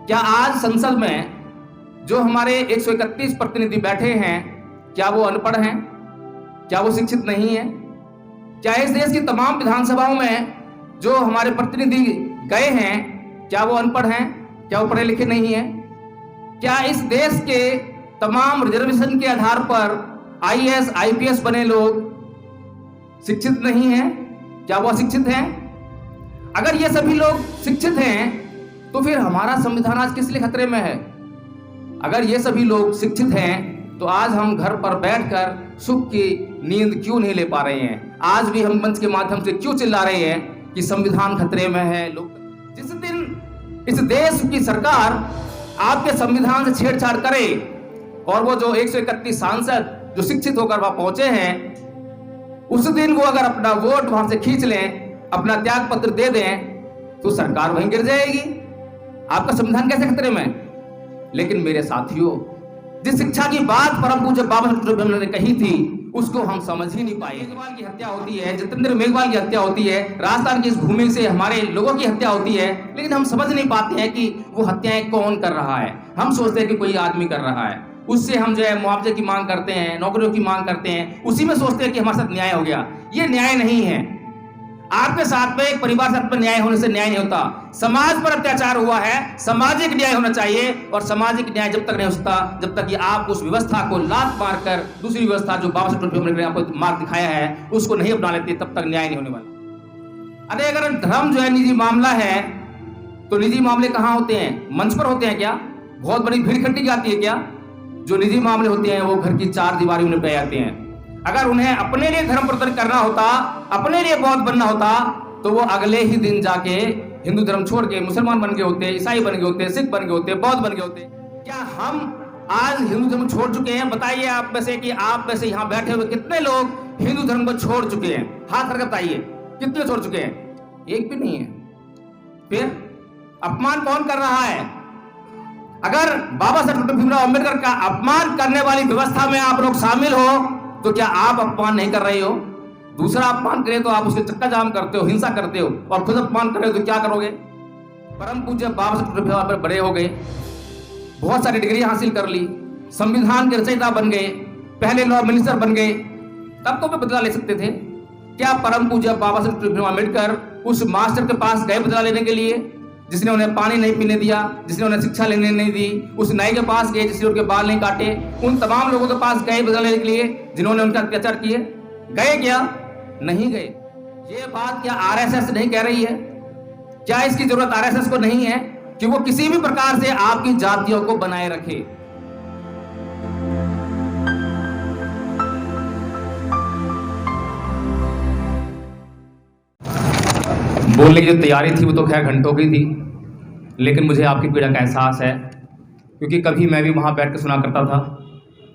क्या आज संसद में जो हमारे 131 प्रतिनिधि बैठे हैं, क्या वो अनपढ़ हैं? क्या वो शिक्षित नहीं है? क्या इस देश की तमाम विधानसभाओं में जो हमारे प्रतिनिधि गए हैं, क्या वो अनपढ़ हैं? क्या वो पढ़े लिखे नहीं हैं? क्या इस देश के तमाम रिजर्वेशन के आधार पर आईएएस आईपीएस बने लोग शिक्षित नहीं हैं? क्या वो अशिक्षित हैं? अगर ये सभी लोग शिक्षित हैं तो फिर हमारा संविधान आज किस लिए खतरे में है? अगर ये सभी लोग शिक्षित हैं तो आज हम घर पर बैठकर सुख की नींद क्यों नहीं ले पा रहे हैं? आज भी हम मंच के माध्यम से क्यों चिल्ला रहे हैं कि संविधान खतरे में है? लोग जिस दिन इस देश की सरकार आपके संविधान से छेड़छाड़ करे और वो जो 131 सांसद जो शिक्षित होकर वहां पहुंचे हैं, उस दिन वो अगर अपना वोट वहां से खींच लें, अपना त्याग पत्र दे दें, तो सरकार वहीं गिर जाएगी। आपका संविधान कैसे खतरे में? लेकिन मेरे साथियों, जिस शिक्षा की बात परम पूज्य बाबा साहब ने कही थी, उसको हम समझ ही नहीं पाए। मेघवाल की हत्या होती है, जितेंद्र मेघवाल की हत्या होती है, राजस्थान की इस भूमि से हमारे लोगों की हत्या होती है, लेकिन हम समझ नहीं पाते हैं कि वो हत्याएं कौन कर रहा है। हम सोचते हैं कि कोई आदमी कर रहा है, उससे हम जो है मुआवजे की मांग करते हैं, नौकरियों की मांग करते हैं, उसी में सोचते हैं कि हमारे साथ न्याय हो गया। ये न्याय नहीं है। आपके साथ में, एक परिवार साथ में न्याय होने से न्याय नहीं होता। समाज पर अत्याचार हुआ है, सामाजिक न्याय होना चाहिए, और सामाजिक न्याय जब तक नहीं होता जब तक कि आप उस व्यवस्था को लात मारकर दूसरी व्यवस्था जो बाबा साहब ने आपको मार्ग दिखाया है उसको नहीं अपना लेते, तब तक न्याय नहीं होने वाला। अरे अगर धर्म जो है निजी मामला है, तो निजी मामले कहाँ होते हैं? मंच पर होते हैं क्या? बहुत बड़ी भीड़ इकट्ठी जाती है क्या? जो निजी मामले होते हैं वो घर की चार दीवारी में निपटाए जाते हैं। अगर उन्हें अपने लिए धर्म प्रचार करना होता, अपने लिए बौद्ध बनना होता, तो वो अगले ही दिन जाके हिंदू धर्म छोड़ के मुसलमान बन गए होते, ईसाई बन गए होते, सिख बन गए होते, बौद्ध बन गए होते। क्या हम आज हिंदू धर्म छोड़ चुके हैं? बताइए आप में से कि आप में से यहाँ बैठे हुए कितने लोग हिंदू धर्म को छोड़ चुके हैं? हाथ करके बताइए, कितने छोड़ चुके हैं? एक भी नहीं है। फिर अपमान कौन कर रहा है? अगर बाबा साहब डॉक्टर भीमराव अम्बेडकर का अपमान करने वाली व्यवस्था में आप लोग शामिल हो, तो क्या आप अपमान नहीं कर रहे हो? दूसरा अपमान करे तो आप उसके चक्का जाम करते हो, हिंसा करते हो, और खुद अपमान कर रहे हो तो क्या करोगे? परम पूज्य बाबा साहब डॉक्टर भीमराव अम्बेडकर बड़े हो गए, बहुत सारी डिग्री हासिल कर ली, संविधान के रचयिता बन गए, पहले लॉ मिनिस्टर बन गए, तब तो वे बदला ले सकते थे। क्या परम पूज्य बाबा साहब डॉक्टर भीमराव अम्बेडकर उस मास्टर के पास गए बदला लेने के लिए जिसने उन्हें पानी नहीं पीने दिया, जिसने उन्हें शिक्षा लेने नहीं दी? उस नाई के पास गए जिसने उनके बाल नहीं काटे? उन तमाम लोगों के पास गए बदला लेने के लिए जिन्होंने उनका अत्याचार किए? गए क्या? नहीं गए। ये बात क्या आरएसएस नहीं कह रही है? क्या इसकी जरूरत आरएसएस को नहीं है कि वो किसी भी प्रकार से आपकी जातियों को बनाए रखे? बोलने की जो तैयारी थी वो तो खैर घंटों की थी, लेकिन मुझे आपकी पीड़ा का एहसास है, क्योंकि कभी मैं भी वहाँ बैठ कर सुना करता था,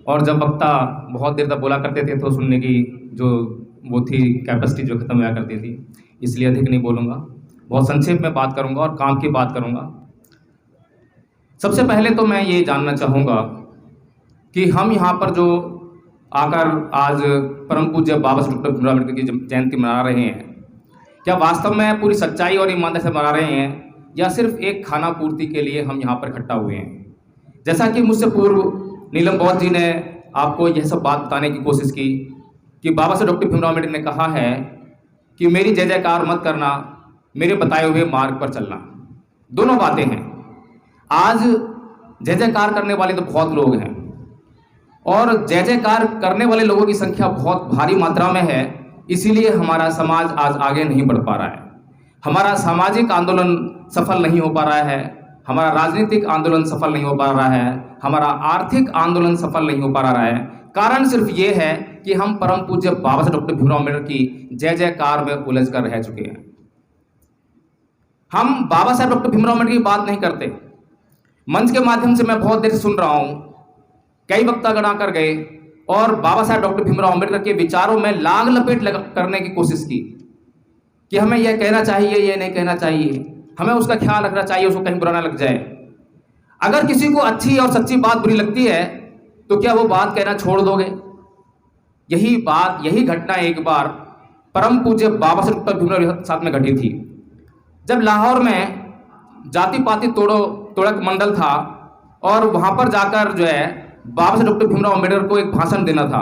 और जब वक्ता बहुत देर तक बोला करते थे तो सुनने की जो वो थी कैपेसिटी जो खत्म हुआ करती थी। इसलिए अधिक नहीं बोलूँगा, बहुत संक्षेप में बात करूँगा और काम की बात करूँगा। सबसे पहले तो मैं ये जानना चाहूँगा कि हम यहाँ पर जो आकर आज परम पूज्य बाबा साहब डॉक्टर भीमराव अम्बेडकर की जयंती मना रहे हैं, क्या वास्तव में पूरी सच्चाई और ईमानदारी से मना रहे हैं, या सिर्फ एक खाना पूर्ति के लिए हम यहाँ पर इकट्ठा हुए हैं? जैसा कि मुझसे पूर्व नीलम बौद्ध जी ने आपको यह सब बात बताने की कोशिश की कि बाबा साहब डॉक्टर भीमराव अम्बेडकर ने कहा है कि मेरी जय जयकार मत करना, मेरे बताए हुए मार्ग पर चलना। दोनों बातें हैं। आज जय जयकार करने वाले तो बहुत लोग हैं, और जय जयकार करने वाले लोगों की संख्या बहुत भारी मात्रा में है, इसीलिए हमारा समाज आज आगे नहीं बढ़ पा रहा है। हमारा सामाजिक आंदोलन सफल नहीं हो पा रहा है, हमारा राजनीतिक आंदोलन सफल नहीं हो पा रहा है, हमारा आर्थिक आंदोलन सफल नहीं हो पा रहा है। कारण सिर्फ ये है कि हम परम पूज्य बाबा साहब डॉक्टर भीमराव अम्बेडकर की जय जयकार में उलझ कर रह चुके हैं। हम बाबा साहब डॉक्टर भीमराव अम्बेडकर की बात नहीं करते। मंच के माध्यम से मैं बहुत देर से सुन रहा हूँ, कई वक्ता गणा कर गए और बाबा साहब डॉक्टर भीमराव अम्बेडकर के विचारों में लाग लपेट करने की कोशिश की कि हमें यह कहना चाहिए, यह नहीं कहना चाहिए, हमें उसका ख्याल रखना चाहिए, उसको कहीं बुरा ना लग जाए। अगर किसी को अच्छी और सच्ची बात बुरी लगती है तो क्या वो बात कहना छोड़ दोगे? यही बात, यही घटना एक बार परम पूज्य बाबा साहब डॉक्टर भीमराव के साथ में घटी थी, जब लाहौर में जाति पाति तोड़ो तोड़क मंडल था और वहां पर जाकर जो है बाबा साहब डॉक्टर भीमराव अम्बेडकर को एक भाषण देना था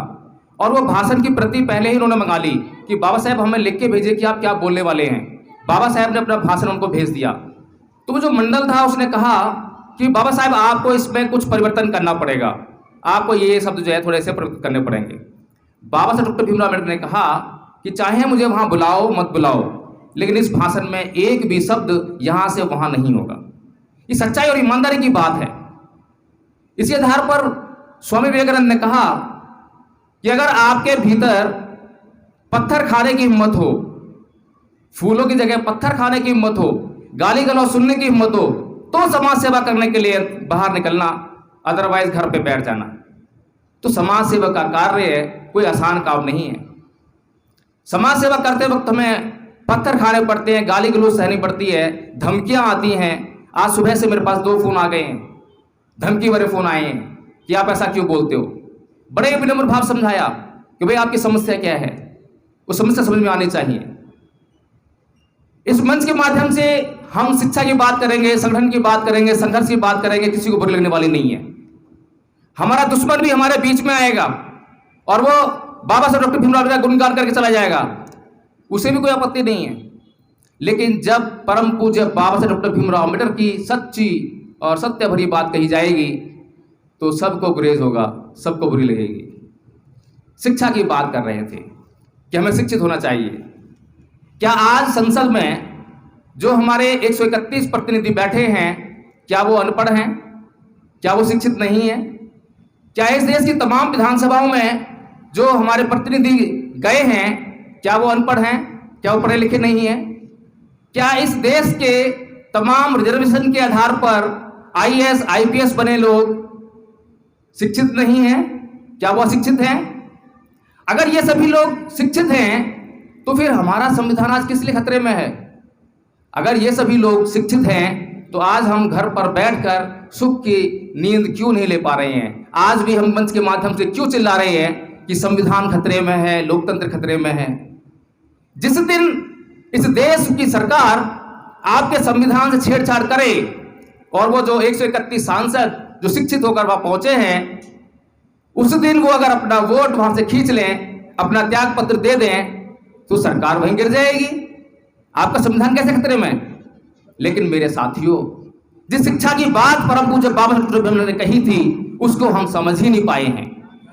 और वो भाषण की प्रति पहले ही उन्होंने मंगा ली कि बाबा साहब हमें लिख के भेजिए कि आप क्या बोलने वाले हैं। बाबा साहब ने अपना भाषण उनको भेज दिया। तो वो जो मंडल था उसने कहा कि बाबा साहब आपको इसमें कुछ परिवर्तन करना पड़ेगा, आपको ये शब्द जो है थोड़े से परिवर्तन करने पड़ेंगे। बाबा साहब डॉक्टर भीमराव अम्बेडकर ने कहा कि चाहे मुझे वहां बुलाओ मत बुलाओ, लेकिन इस भाषण में एक भी शब्द यहां से वहां नहीं होगा। ये सच्चाई और ईमानदारी की बात है। इसी आधार पर स्वामी विवेकानंद ने कहा कि अगर आपके भीतर पत्थर खाने की हिम्मत हो, फूलों की जगह पत्थर खाने की हिम्मत हो, गाली गलौज सुनने की हिम्मत हो, तो समाज सेवा करने के लिए बाहर निकलना, अदरवाइज घर पे बैठ जाना। तो समाज सेवा का कार्य कोई आसान काम नहीं है। समाज सेवा करते वक्त हमें पत्थर खाने पड़ते हैं, गाली गलौज सहनी पड़ती है, धमकियां आती हैं। आज सुबह से मेरे पास 2 फोन आ गए हैं, धमकी भरे फोन आए हैं कि आप ऐसा क्यों बोलते हो। बड़े विनम्र भाव समझाया कि भाई आपकी समस्या क्या है, वो समस्या समझ में आनी चाहिए। इस मंच के माध्यम से हम शिक्षा की बात करेंगे, संगठन की बात करेंगे, संघर्ष की बात करेंगे, किसी को बुरी लगने वाली नहीं है। हमारा दुश्मन भी हमारे बीच में आएगा और वो बाबा साहब डॉक्टर भीमराव का गुणगान करके चला जाएगा, उसे भी कोई आपत्ति नहीं है। लेकिन जब परम पूज्य बाबा साहब डॉक्टर भीमराव अम्बेडकर की सच्ची और सत्य भरी बात कही जाएगी तो सबको गुरेज होगा, सबको बुरी लगेगी। शिक्षा की बात कर रहे थे कि हमें शिक्षित होना चाहिए। क्या आज संसद में जो हमारे 131 प्रतिनिधि बैठे हैं, क्या वो अनपढ़ हैं? क्या वो शिक्षित नहीं है? क्या इस देश की तमाम विधानसभाओं में जो हमारे प्रतिनिधि गए हैं, क्या वो अनपढ़ हैं? क्या वो पढ़े लिखे नहीं हैं? क्या इस देश के तमाम रिजर्वेशन के आधार पर IAS IPS बने लोग शिक्षित नहीं हैं? क्या वो अशिक्षित हैं? अगर ये सभी लोग शिक्षित हैं तो फिर हमारा संविधान आज किस लिए खतरे में है? अगर ये सभी लोग शिक्षित हैं तो आज हम घर पर बैठकर सुख की नींद क्यों नहीं ले पा रहे हैं? आज भी हम मंच के माध्यम से क्यों चिल्ला रहे हैं कि संविधान खतरे में है, लोकतंत्र खतरे में है? जिस दिन इस देश की सरकार आपके संविधान से छेड़छाड़ करे और वो जो 131 सांसद जो शिक्षित होकर वहां पहुंचे हैं, उस दिन वो अगर अपना वोट वहां से खींच लें, अपना त्याग पत्र दे दें, तो सरकार वहीं गिर जाएगी। आपका संविधान कैसे खतरे में? लेकिन मेरे साथियों, जिस शिक्षा की बात परम पूज्य बाबा साहब डॉक्टर भीमराव ने कही थी, उसको हम समझ ही नहीं पाए हैं।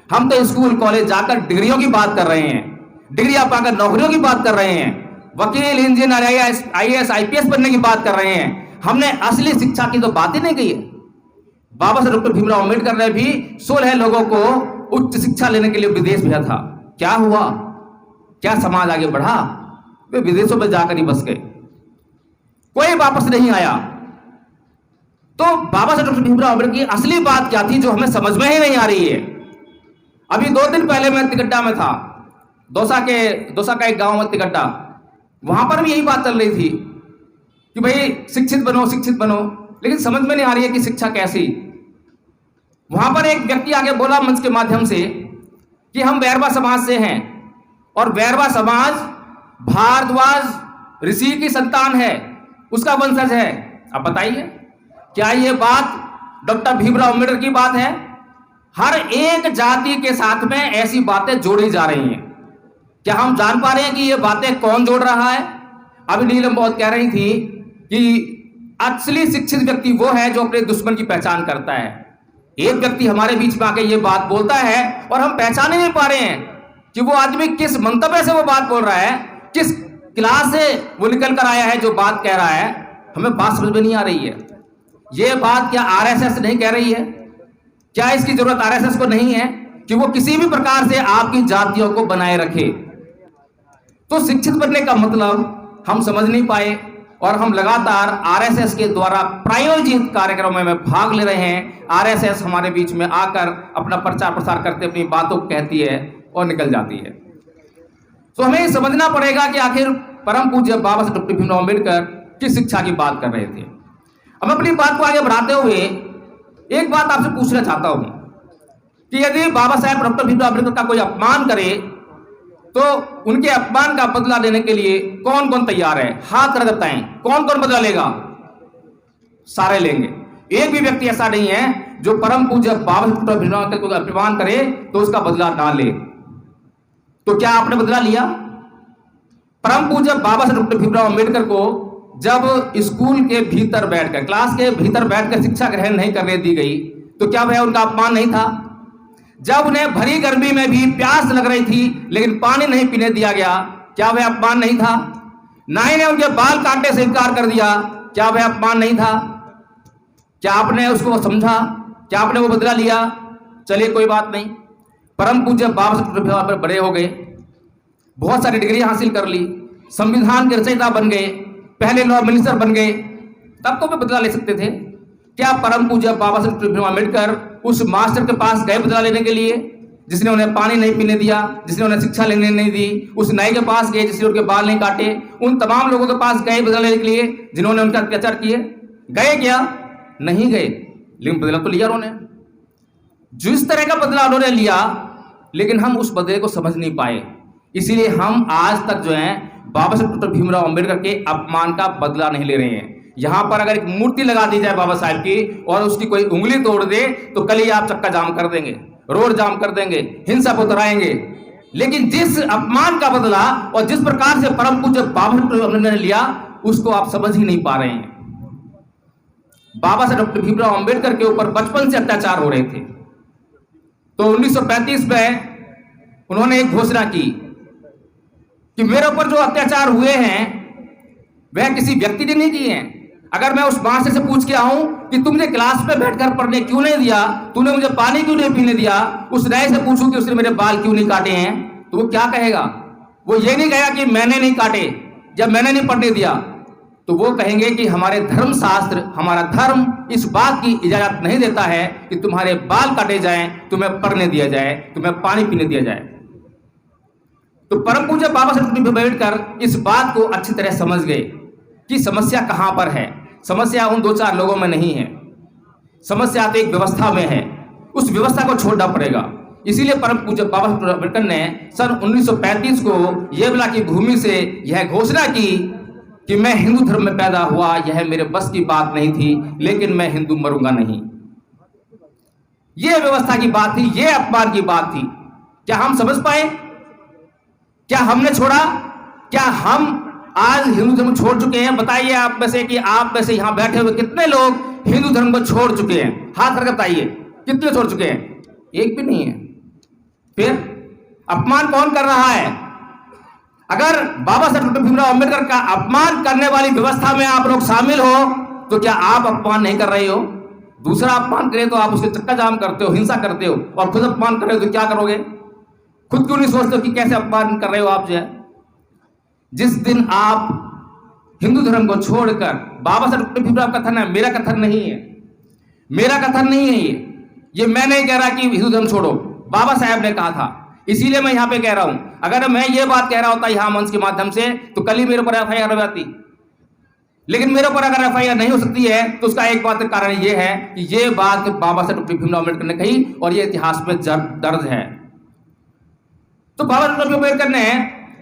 हम तो स्कूल कॉलेज जाकर डिग्रियों की बात कर रहे हैं, डिग्रियां पाकर नौकरियों की बात कर रहे हैं, वकील इंजीनियर IAS IPS बनने की बात कर रहे हैं। हमने असली शिक्षा की तो बात ही नहीं की है। बाबा साहब डॉक्टर भीमराव अम्बेडकर ने भी 16 लोगों को उच्च शिक्षा लेने के लिए विदेश भेजा था। क्या हुआ? क्या समाज आगे बढ़ा? वे विदेशों में जाकर ही बस गए, कोई वापस नहीं आया। तो बाबा साहब डॉक्टर भीमराव अम्बेडकर की असली बात क्या थी जो हमें समझ में ही नहीं आ रही है। अभी 2 दिन पहले मैं तिगड्डा में था, दौसा का एक गांव में तिगड्डा, वहां पर भी यही बात चल रही थी कि भाई शिक्षित बनो, शिक्षित बनो, लेकिन समझ में नहीं आ रही है कि शिक्षा कैसी। वहां पर एक व्यक्ति आगे बोला मंच के माध्यम से कि हम बैरवा समाज से हैं और बैरवा समाज भारद्वाज ऋषि की संतान है, उसका वंशज है। अब बताइए, क्या ये बात डॉक्टर भीमराव अम्बेडकर की बात है? हर एक जाति के साथ में ऐसी बातें जोड़ी जा रही हैं। क्या हम जान पा रहे हैं कि ये बातें कौन जोड़ रहा है? अभी नीलम बहुत कह रही थी कि असली शिक्षित व्यक्ति वो है जो अपने दुश्मन की पहचान करता है। एक व्यक्ति हमारे बीच में आके ये बात बोलता है और हम पहचान ही नहीं पा रहे हैं कि वो आदमी किस मंतव्य से वो बात बोल रहा है, किस क्लास से वो निकल कर आया है जो बात कह रहा है। हमें बात समझ में नहीं आ रही है। ये बात क्या RSS नहीं कह रही है? क्या इसकी जरूरत RSS को नहीं है कि वो किसी भी प्रकार से आपकी जातियों को बनाए रखे? तो शिक्षित बनने का मतलब हम समझ नहीं पाए और हम लगातार RSS के द्वारा प्रायोजित कार्यक्रमों में भाग ले रहे हैं। RSS हमारे बीच में आकर अपना प्रचार प्रसार करते अपनी बातों को कहती है और निकल जाती है। तो हमें ये समझना पड़ेगा कि आखिर परम पूज्य बाबा साहब डॉक्टर भीमराव अम्बेडकर किस शिक्षा की बात कर रहे थे। अब अपनी बात को आगे बढ़ाते हुए एक बात आपसे पूछना चाहता हूं कि यदि बाबा साहब डॉक्टर भीमराव अम्बेडकर का कोई अपमान करे तो उनके अपमान का बदला लेने के लिए कौन कौन तैयार है? हाथ कर बताएं, कौन कौन बदला लेगा? सारे लेंगे। एक भी व्यक्ति ऐसा नहीं है जो परम पूज्य बाबा साहेब भीमराव अम्बेडकर को अपमान करे तो उसका बदला ना ले। तो क्या आपने बदला लिया? परम पूज्य बाबा साहेब भीमराव अम्बेडकर को जब स्कूल के भीतर बैठकर, क्लास के भीतर बैठकर शिक्षा ग्रहण नहीं करने दी गई तो क्या वह उनका अपमान नहीं था? जब उन्हें भरी गर्मी में भी प्यास लग रही थी लेकिन पानी नहीं पीने दिया गया, क्या वह अपमान नहीं था? नाई ने उनके बाल काटने से इनकार कर दिया, क्या वह अपमान नहीं था? क्या आपने उसको समझा? क्या आपने वो बदला लिया? चलिए कोई बात नहीं, परम पूज्य बाबा साहेब बड़े हो गए, बहुत सारी डिग्री हासिल कर ली, संविधान के रचयिता बन गए, पहले लॉ मिनिस्टर बन गए, तब तो वे बदला ले सकते थे। क्या परम पूज्य बाबा साहेब भीमराव अम्बेडकर उस मास्टर के पास गए बदला लेने के लिए जिसने उन्हें पानी नहीं पीने दिया, जिसने उन्हें शिक्षा लेने नहीं दी? उस नाई के पास गए जिसने उनके बाल नहीं काटे? उन तमाम लोगों के पास गए बदला लेने के लिए जिन्होंने उनका अत्याचार किए? गए क्या? नहीं गए, लेकिन बदला तो लिया उन्होंने। जिस तरह का बदला उन्होंने लिया, लेकिन हम उस बदले को समझ नहीं पाए, इसीलिए हम आज तक जो है बाबा साहेब भीमराव अम्बेडकर के अपमान का बदला नहीं ले रहे हैं। यहां पर अगर एक मूर्ति लगा दी जाए बाबा साहब की और उसकी कोई उंगली तोड़ दे तो कल ही आप चक्का जाम कर देंगे, रोड जाम कर देंगे, हिंसा को उतराएंगे। लेकिन जिस अपमान का बदला और जिस प्रकार से परम पूज्य बाबा साहेब ने लिया, उसको आप समझ ही नहीं पा रहे हैं। बाबा साहेब भीमराव अम्बेडकर के ऊपर बचपन से अत्याचार हो रहे थे, तो 1935 में उन्होंने एक घोषणा की कि मेरे ऊपर जो अत्याचार हुए हैं वह किसी व्यक्ति ने नहीं किए हैं। अगर मैं उस मास्टर से पूछ के आऊं कि तुमने क्लास में बैठकर पढ़ने क्यों नहीं दिया, तूने मुझे पानी क्यों नहीं पीने दिया, उस राय से पूछूं कि उसने मेरे बाल क्यों नहीं काटे हैं, तो वो क्या कहेगा? वो ये नहीं कहेगा कि मैंने नहीं काटे या मैंने नहीं पढ़ने दिया, तो वो कहेंगे कि हमारे धर्म शास्त्र, हमारा धर्म इस बात की इजाजत नहीं देता है कि तुम्हारे बाल काटे जाएं, तुम्हें पढ़ने दिया जाए, तुम्हें पानी पीने दिया जाए। तो परम पूज्य बाबा साहेब अम्बेडकर इस बात को अच्छी तरह समझ गए कि समस्या कहां पर है। समस्या उन दो चार लोगों में नहीं है, समस्या तो एक व्यवस्था में है, उस व्यवस्था को छोड़ना पड़ेगा। इसीलिए परम पूज्य बाबा साहेब अम्बेडकर ने सन 1935 को येवला की भूमि से यह घोषणा की कि मैं हिंदू धर्म में पैदा हुआ, यह मेरे बस की बात नहीं थी, लेकिन मैं हिंदू मरूंगा नहीं। यह व्यवस्था की बात थी, यह अपमान की बात थी। क्या हम समझ पाए? क्या हमने छोड़ा? क्या हम आज हिंदू धर्म छोड़ चुके हैं? बताइए आप में से कि आप में से यहां बैठे हुए कितने लोग हिंदू धर्म को छोड़ चुके हैं? हाथ करके बताइए, कितने छोड़ चुके हैं? एक भी नहीं है। फिर अपमान कौन कर रहा है? अगर बाबा साहेब भीमराव अम्बेडकर का अपमान करने वाली व्यवस्था में आप लोग शामिल हो तो क्या आप अपमान नहीं कर रहे हो? दूसरा अपमान करे तो आप उसके चक्का जाम करते हो, हिंसा करते हो, और खुद अपमान कर रहे हो तो क्या करोगे? खुद क्यों नहीं सोचते हो कि कैसे अपमान कर रहे हो आप? जो है जिस दिन आप हिंदू धर्म को छोड़कर, बाबा साहेब भीमराव का कथन है, मेरा कथन नहीं है, मेरा कथन नहीं है ये मैं नहीं कह रहा कि हिंदू धर्म छोड़ो, बाबा साहब ने कहा था, इसीलिए मैं यहां पे कह रहा हूं। अगर मैं ये बात कह रहा होता यहां मंच के माध्यम से तो कल ही मेरे ऊपर एफआईआर हो जाती, लेकिन मेरे ऊपर अगर एफआईआर नहीं हो सकती है तो उसका एक बात कारण यह है कि ये बात बाबा साहेब भीमराव अम्बेडकर ने कही और ये इतिहास में दर्ज है। तो बाबा साहेब अम्बेडकर ने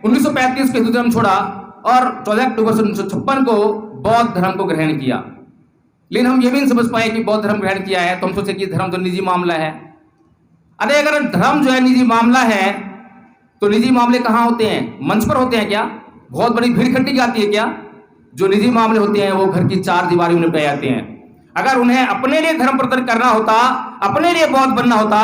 1935 को हिंदू धर्म छोड़ा और 14 अक्टूबर 1956 को बौद्ध धर्म को ग्रहण किया। लेकिन हम ये भी नहीं समझ पाए कि बौद्ध धर्म ग्रहण किया है तो हम सोचे कि धर्म तो निजी मामला है। अरे अगर धर्म जो है निजी मामला है तो निजी मामले कहाँ होते हैं? मंच पर होते हैं क्या? बहुत बड़ी भीड़ इकट्ठी जाती है क्या? जो निजी मामले होते हैं वो घर की चार दीवारी में निपटाए जाते हैं। अगर उन्हें अपने लिए धर्म प्रचार करना होता, अपने लिए बौद्ध बनना होता,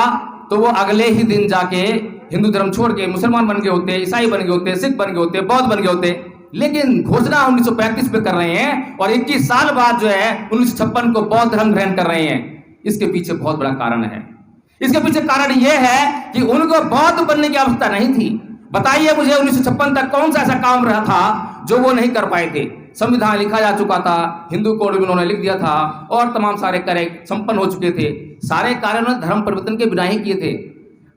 तो वो अगले ही दिन जाके हिंदू धर्म छोड़ के मुसलमान बन गए होते, ईसाई बन गए होते, सिख बन गए होते, बौद्ध बन गए होते। लेकिन घोषणा 1935 में कर रहे हैं और 21 साल बाद जो है 1956 को बौद्ध धर्म ग्रहण कर रहे हैं। इसके पीछे बहुत बड़ा कारण है। इसके पीछे कारण यह है कि उनको बौद्ध बनने की आवश्यकता नहीं थी। बताइए मुझे 1956 तक कौन सा ऐसा काम रहा था जो वो नहीं कर पाए थे? संविधान लिखा जा चुका था, हिंदू कोड भी उन्होंने लिख दिया था और तमाम सारे कार्य संपन्न हो चुके थे। सारे कार्य उन्होंने धर्म परिवर्तन के बिना ही किए थे,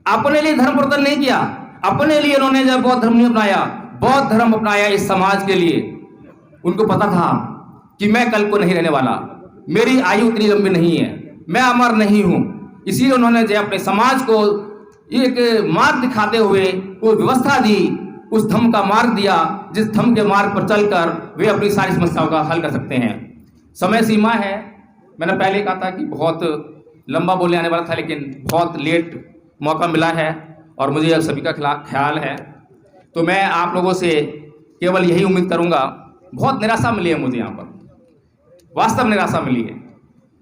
अपने लिए धर्म परिवर्तन नहीं किया। अपने लिए उन्होंने जब बौद्ध धर्म नहीं अपनाया, बौद्ध धर्म अपनाया इस समाज के लिए। उनको पता था कि मैं कल को नहीं रहने वाला, मेरी आयु उतनी लंबी नहीं है, मैं अमर नहीं हूं। इसीलिए उन्होंने जो अपने समाज को एक मार्ग दिखाते हुए वो व्यवस्था दी, उस धर्म का मार्ग दिया जिस धर्म के मार्ग पर चलकर वे अपनी सारी समस्याओं का हल कर सकते हैं। समय सीमा है, मैंने पहले कहा था कि बहुत लंबा बोलने आने वाला था, लेकिन बहुत लेट मौका मिला है और मुझे अब सभी का ख्याल है, तो मैं आप लोगों से केवल यही उम्मीद करूंगा। बहुत निराशा मिली है मुझे यहाँ पर, वास्तव निराशा मिली है।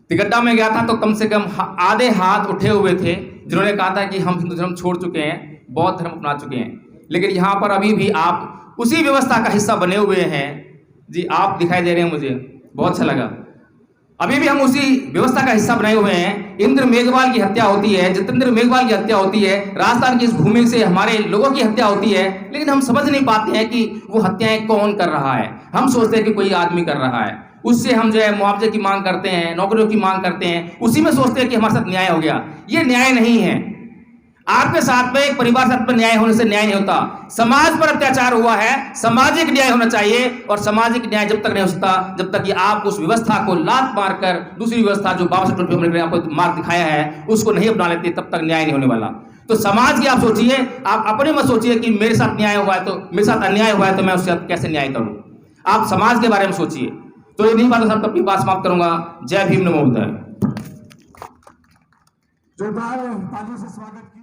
तिगड्डा में गया था तो कम से कम आधे हाथ उठे हुए थे जिन्होंने कहा था कि हम हिंदू धर्म छोड़ चुके हैं, बौद्ध धर्म अपना चुके हैं, लेकिन यहाँ पर अभी भी आप उसी व्यवस्था का हिस्सा बने हुए हैं। जी आप दिखाई दे रहे हैं, मुझे बहुत अच्छा लगा। अभी भी हम उसी व्यवस्था का हिस्सा बनाए हुए हैं। इंद्र मेघवाल की हत्या होती है, जितेंद्र मेघवाल की हत्या होती है, राजस्थान की इस भूमि से हमारे लोगों की हत्या होती है, लेकिन हम समझ नहीं पाते हैं कि वो हत्याएं कौन कर रहा है। हम सोचते हैं कि कोई आदमी कर रहा है, उससे हम जो है मुआवजे की मांग करते हैं, नौकरियों की मांग करते हैं, उसी में सोचते हैं कि हमारे साथ न्याय हो गया। ये न्याय नहीं है। आपके साथ में, एक परिवार साथ में न्याय होने से न्याय नहीं होता। समाज पर अत्याचार हुआ है, सामाजिक न्याय होना चाहिए, और सामाजिक न्याय जब तक नहीं हो सकता जब तक कि आप उस व्यवस्था को लात मारकर दूसरी व्यवस्था जो 62 ने आपको मार्ग दिखाया है उसको नहीं अपना लेते, तब तक न्याय नहीं होने वाला। तो समाज की आप सोचिए, आप अपने मत सोचिए कि मेरे साथ न्याय हुआ है तो मेरे साथ अन्याय हुआ है तो मैं उसके साथ कैसे न्याय करूं। आप समाज के बारे में सोचिए। तो ये नहीं बात सब अपनी बात समाप्त करूंगा। जय भीम, नमो बुद्धाय। जोरदार तालियों से स्वागत किया।